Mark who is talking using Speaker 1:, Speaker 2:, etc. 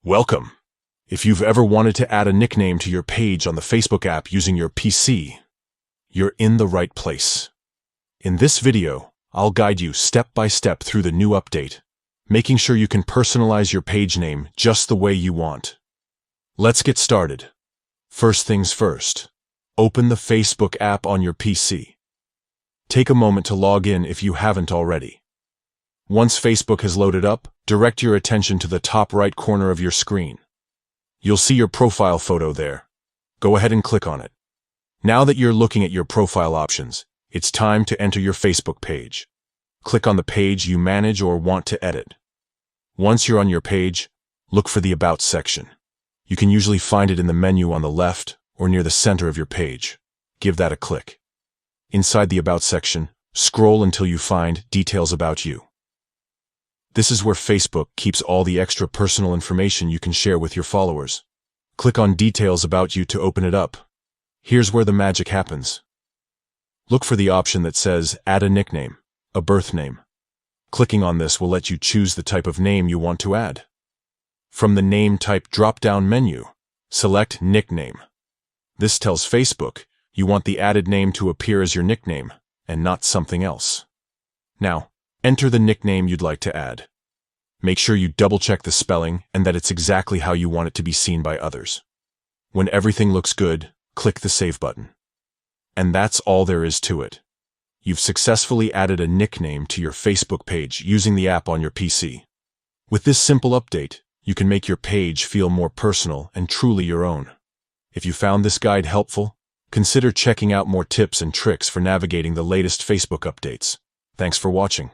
Speaker 1: Welcome. If you've ever wanted to add a nickname to your page on the Facebook app using your PC, you're in the right place. In this video, I'll guide you step by step through the new update, making sure you can personalize your page name just the way you want. Let's get started. First things first, open the Facebook app on your PC. Take a moment to log in if you haven't already. Once Facebook has loaded up, direct your attention to the top right corner of your screen. You'll see your profile photo there. Go ahead and click on it. Now that you're looking at your profile options, it's time to enter your Facebook page. Click on the page you manage or want to edit. Once you're on your page, look for the About section. You can usually find it in the menu on the left or near the center of your page. Give that a click. Inside the About section, scroll until you find Details About You. This is where Facebook keeps all the extra personal information you can share with your followers. Click on Details About You to open it up. Here's where the magic happens. Look for the option that says Add a Nickname, a birth name. Clicking on this will let you choose the type of name you want to add. From the Name Type drop-down menu, select Nickname. This tells Facebook you want the added name to appear as your nickname and not something else. Now, enter the nickname you'd like to add. Make sure you double-check the spelling and that it's exactly how you want it to be seen by others. When everything looks good, click the Save button. And that's all there is to it. You've successfully added a nickname to your Facebook page using the app on your PC. With this simple update, you can make your page feel more personal and truly your own. If you found this guide helpful, consider checking out more tips and tricks for navigating the latest Facebook updates. Thanks for watching.